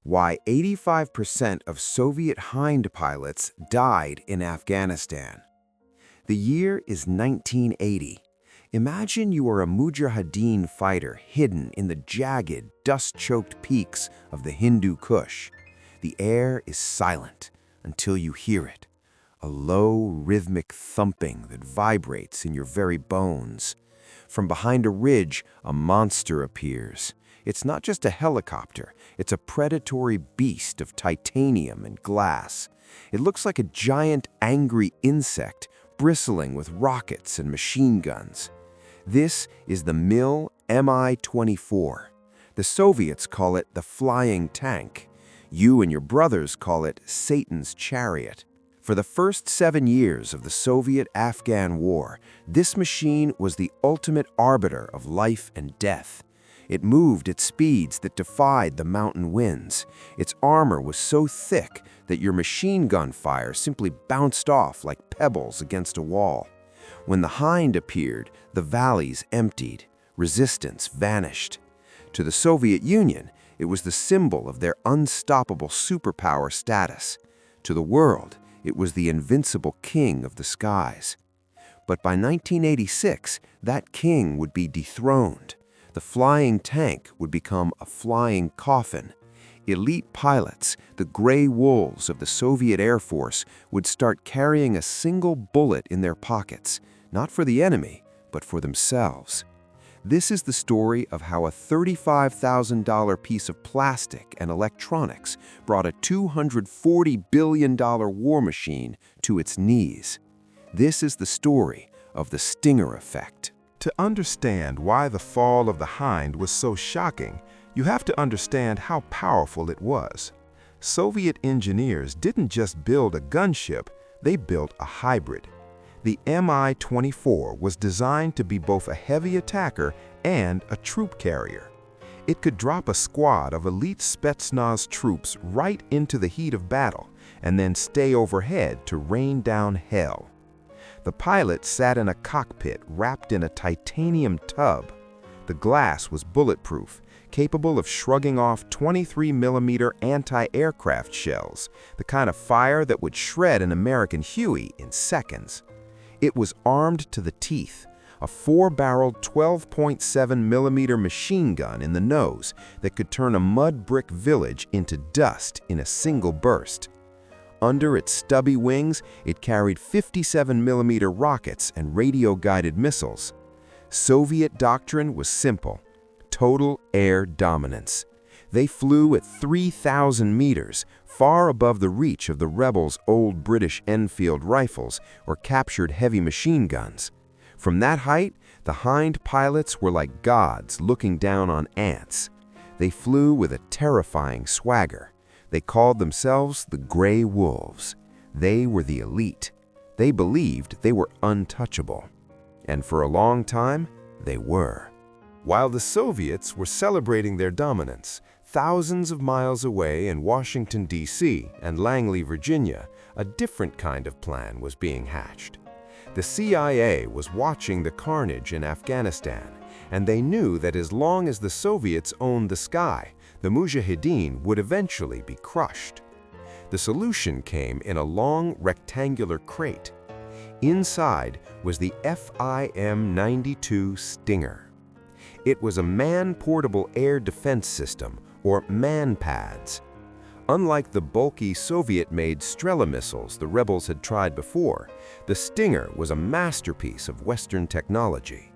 Why 85% of Soviet Hind pilots died in Afghanistan. The year is 1980. Imagine you are a Mujahideen fighter hidden in the jagged, dust-choked peaks of the Hindu Kush. The air is silent until you hear it, a low, rhythmic thumping that vibrates in your very bones. From behind a ridge, a monster appears. It's not just a helicopter, it's a predatory beast of titanium and glass. It looks like a giant, angry insect, bristling with rockets and machine guns. This is the Mil Mi-24. The Soviets call it the flying tank. You and your brothers call it Satan's Chariot. For the first 7 years of the Soviet-Afghan War, this machine was the ultimate arbiter of life and death. It moved at speeds that defied the mountain winds. Its armor was so thick that your machine gun fire simply bounced off like pebbles against a wall. When the Hind appeared, the valleys emptied. Resistance vanished. To the Soviet Union, it was the symbol of their unstoppable superpower status. To the world, it was the invincible king of the skies. But by 1986, that king would be dethroned. The flying tank would become a flying coffin. Elite pilots, the gray wolves of the Soviet Air Force, would start carrying a single bullet in their pockets, not for the enemy, but for themselves. This is the story of how a $35,000 piece of plastic and electronics brought a $240 billion war machine to its knees. This is the story of the Stinger effect. To understand why the fall of the Hind was so shocking, you have to understand how powerful it was. Soviet engineers didn't just build a gunship, they built a hybrid. The Mi-24 was designed to be both a heavy attacker and a troop carrier. It could drop a squad of elite Spetsnaz troops right into the heat of battle and then stay overhead to rain down hell. The pilot sat in a cockpit wrapped in a titanium tub. The glass was bulletproof, capable of shrugging off 23mm anti-aircraft shells, the kind of fire that would shred an American Huey in seconds. It was armed to the teeth, a 4-barreled 12.7mm machine gun in the nose that could turn a mud brick village into dust in a single burst. Under its stubby wings, it carried 57mm rockets and radio-guided missiles. Soviet doctrine was simple: total air dominance. They flew at 3,000 meters, far above the reach of the rebels' old British Enfield rifles or captured heavy machine guns. From that height, the Hind pilots were like gods looking down on ants. They flew with a terrifying swagger. They called themselves the Gray Wolves. They were the elite. They believed they were untouchable. And for a long time, they were. While the Soviets were celebrating their dominance, thousands of miles away in Washington, D.C. and Langley, Virginia, a different kind of plan was being hatched. The CIA was watching the carnage in Afghanistan, and they knew that as long as the Soviets owned the sky, the Mujahideen would eventually be crushed. The solution came in a long rectangular crate. Inside was the FIM-92 Stinger. It was a man-portable air defense system, or MANPADS. Unlike the bulky Soviet-made Strela missiles the rebels had tried before, the Stinger was a masterpiece of Western technology.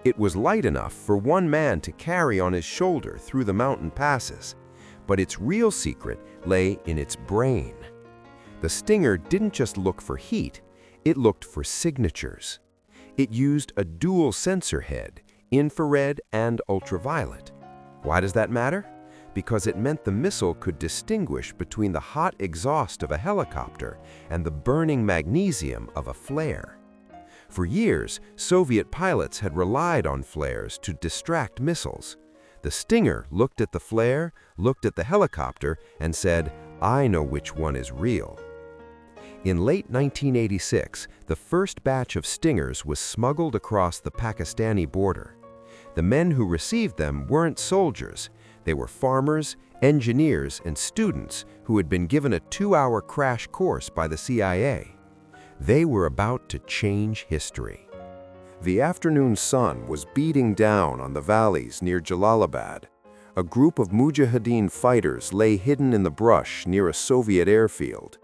It was light enough for one man to carry on his shoulder through the mountain passes, but its real secret lay in its brain. The Stinger didn't just look for heat, it looked for signatures. It used a dual sensor head, infrared and ultraviolet. Why does that matter? Because it meant the missile could distinguish between the hot exhaust of a helicopter and the burning magnesium of a flare. For years, Soviet pilots had relied on flares to distract missiles. The Stinger looked at the flare, looked at the helicopter, and said, "I know which one is real." In late 1986, the first batch of Stingers was smuggled across the Pakistani border. The men who received them weren't soldiers. They were farmers, engineers, and students who had been given a 2-hour crash course by the CIA. They were about to change history. The afternoon sun was beating down on the valleys near Jalalabad. A group of Mujahideen fighters lay hidden in the brush near a Soviet airfield.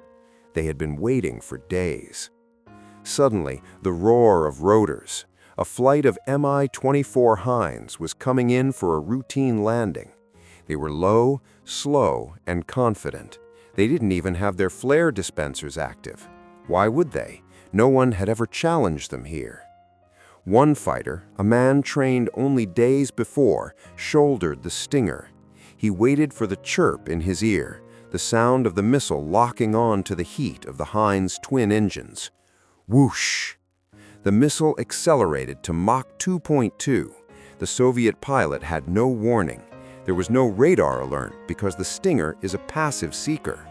They had been waiting for days. Suddenly, the roar of rotors. A flight of Mi-24 Hinds was coming in for a routine landing. They were low, slow, and confident. They didn't even have their flare dispensers active. Why would they? No one had ever challenged them here. One fighter, a man trained only days before, shouldered the Stinger. He waited for the chirp in his ear, the sound of the missile locking on to the heat of the Hind's twin engines. Whoosh! The missile accelerated to Mach 2.2. The Soviet pilot had no warning. There was no radar alert because the Stinger is a passive seeker.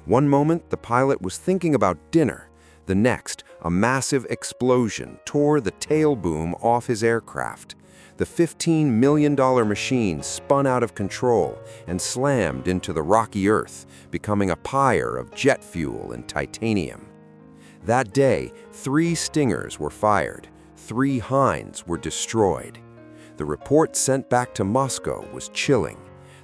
One moment, the pilot was thinking about dinner. The next, a massive explosion tore the tail boom off his aircraft. The $15 million machine spun out of control and slammed into the rocky earth, becoming a pyre of jet fuel and titanium. That day, 3 Stingers were fired. 3 Hinds were destroyed. The report sent back to Moscow was chilling.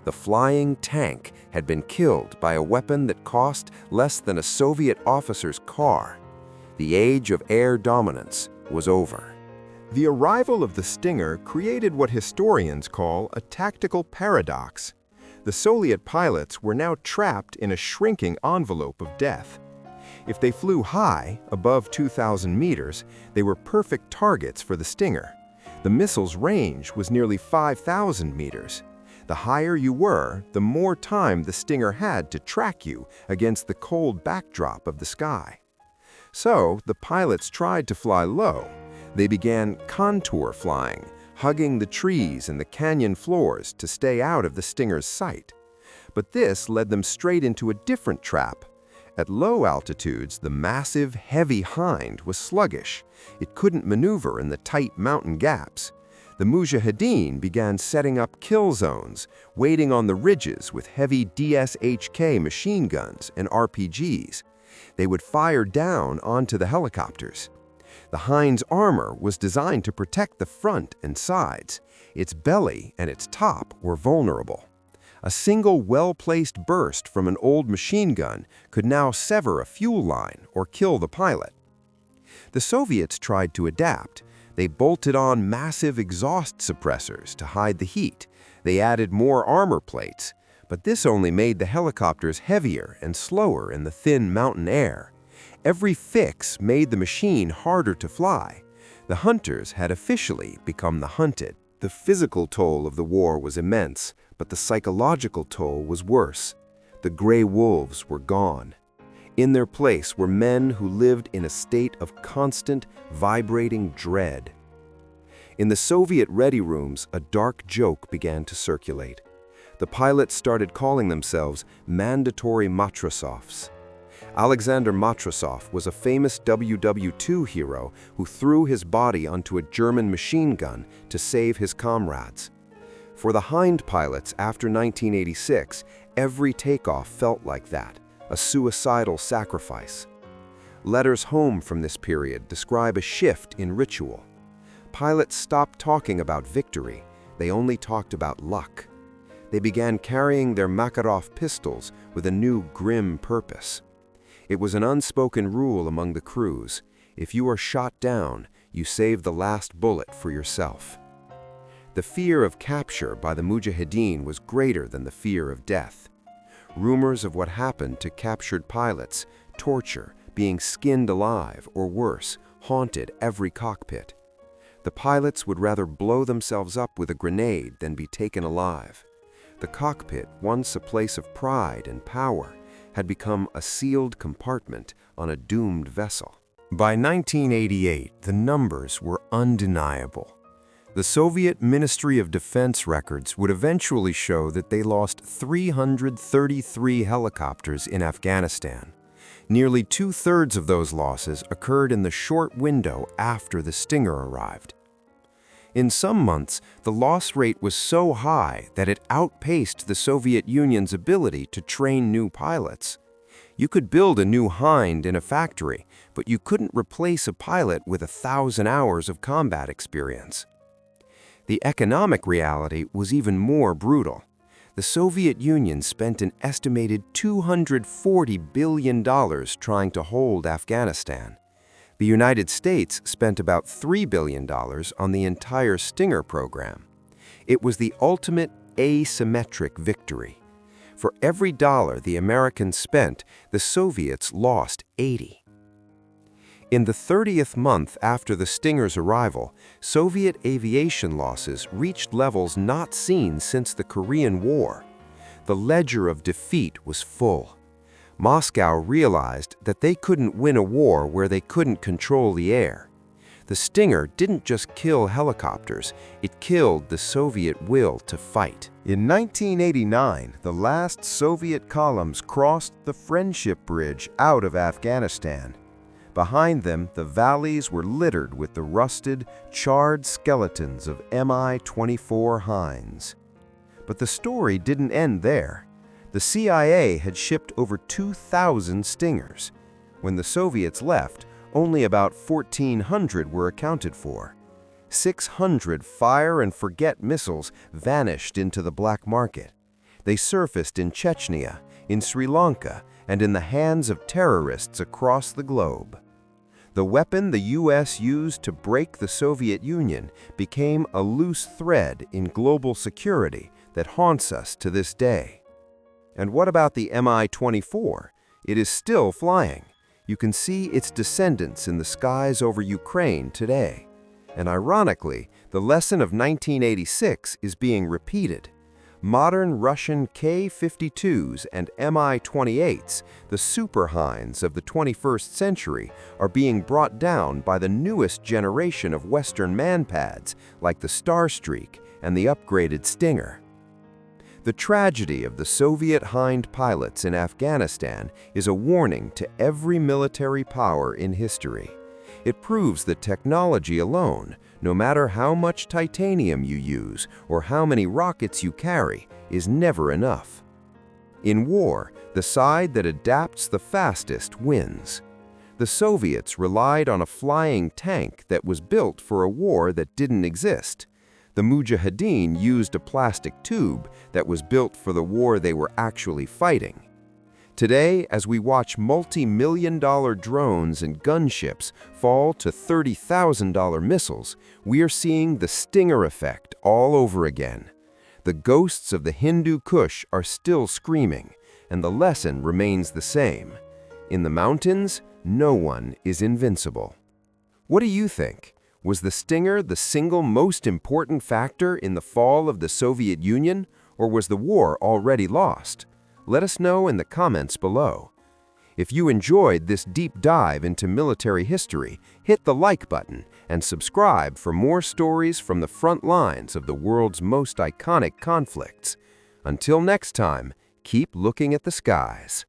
The flying tank had been killed by a weapon that cost less than a Soviet officer's car. The age of air dominance was over. The arrival of the Stinger created what historians call a tactical paradox. The Soviet pilots were now trapped in a shrinking envelope of death. If they flew high, above 2,000 meters, they were perfect targets for the Stinger. The missile's range was nearly 5,000 meters. The higher you were, the more time the Stinger had to track you against the cold backdrop of the sky. So, the pilots tried to fly low. They began contour flying, hugging the trees and the canyon floors to stay out of the Stinger's sight. But this led them straight into a different trap. At low altitudes, the massive, heavy Hind was sluggish. It couldn't maneuver in the tight mountain gaps. The Mujahideen began setting up kill zones, waiting on the ridges with heavy DSHK machine guns and RPGs. They would fire down onto the helicopters. The Hind's armor was designed to protect the front and sides. Its belly and its top were vulnerable. A single well-placed burst from an old machine gun could now sever a fuel line or kill the pilot. The Soviets tried to adapt. They bolted on massive exhaust suppressors to hide the heat. They added more armor plates, but this only made the helicopters heavier and slower in the thin mountain air. Every fix made the machine harder to fly. The hunters had officially become the hunted. The physical toll of the war was immense, but the psychological toll was worse. The gray wolves were gone. In their place were men who lived in a state of constant, vibrating dread. In the Soviet ready rooms, a dark joke began to circulate. The pilots started calling themselves mandatory Matrosovs. Alexander Matrosov was a famous WW2 hero who threw his body onto a German machine gun to save his comrades. For the Hind pilots after 1986, every takeoff felt like that, a suicidal sacrifice. Letters home from this period describe a shift in ritual. Pilots stopped talking about victory, they only talked about luck. They began carrying their Makarov pistols with a new grim purpose. It was an unspoken rule among the crews: if you are shot down, you save the last bullet for yourself. The fear of capture by the Mujahideen was greater than the fear of death. Rumors of what happened to captured pilots, torture, being skinned alive, or worse, haunted every cockpit. The pilots would rather blow themselves up with a grenade than be taken alive. The cockpit, once a place of pride and power, had become a sealed compartment on a doomed vessel. By 1988, the numbers were undeniable. The Soviet Ministry of Defense records would eventually show that they lost 333 helicopters in Afghanistan. Nearly 2/3 of those losses occurred in the short window after the Stinger arrived. In some months, the loss rate was so high that it outpaced the Soviet Union's ability to train new pilots. You could build a new Hind in a factory, but you couldn't replace a pilot with 1,000 hours of combat experience. The economic reality was even more brutal. The Soviet Union spent an estimated $240 billion trying to hold Afghanistan. The United States spent about $3 billion on the entire Stinger program. It was the ultimate asymmetric victory. For every dollar the Americans spent, the Soviets lost 80. In the 30th month after the Stinger's arrival, Soviet aviation losses reached levels not seen since the Korean War. The ledger of defeat was full. Moscow realized that they couldn't win a war where they couldn't control the air. The Stinger didn't just kill helicopters, it killed the Soviet will to fight. In 1989, the last Soviet columns crossed the Friendship Bridge out of Afghanistan. Behind them, the valleys were littered with the rusted, charred skeletons of Mi-24 Hinds. But the story didn't end there. The CIA had shipped over 2,000 Stingers. When the Soviets left, only about 1,400 were accounted for. 600 fire-and-forget missiles vanished into the black market. They surfaced in Chechnya, in Sri Lanka, and in the hands of terrorists across the globe. The weapon the U.S. used to break the Soviet Union became a loose thread in global security that haunts us to this day. And what about the Mi-24? It is still flying. You can see its descendants in the skies over Ukraine today. And ironically, the lesson of 1986 is being repeated. Modern Russian K-52s and Mi-28s, the super Hinds of the 21st century, are being brought down by the newest generation of Western manpads like the Starstreak and the upgraded Stinger. The tragedy of the Soviet Hind pilots in Afghanistan is a warning to every military power in history. It proves that technology alone, no matter how much titanium you use or how many rockets you carry, is never enough. In war, the side that adapts the fastest wins. The Soviets relied on a flying tank that was built for a war that didn't exist. The Mujahideen used a plastic tube that was built for the war they were actually fighting. Today, as we watch multi-million-dollar drones and gunships fall to $30,000 missiles, we are seeing the Stinger effect all over again. The ghosts of the Hindu Kush are still screaming, and the lesson remains the same. In the mountains, no one is invincible. What do you think? Was the Stinger the single most important factor in the fall of the Soviet Union, or was the war already lost? Let us know in the comments below. If you enjoyed this deep dive into military history, hit the like button and subscribe for more stories from the front lines of the world's most iconic conflicts. Until next time, keep looking at the skies.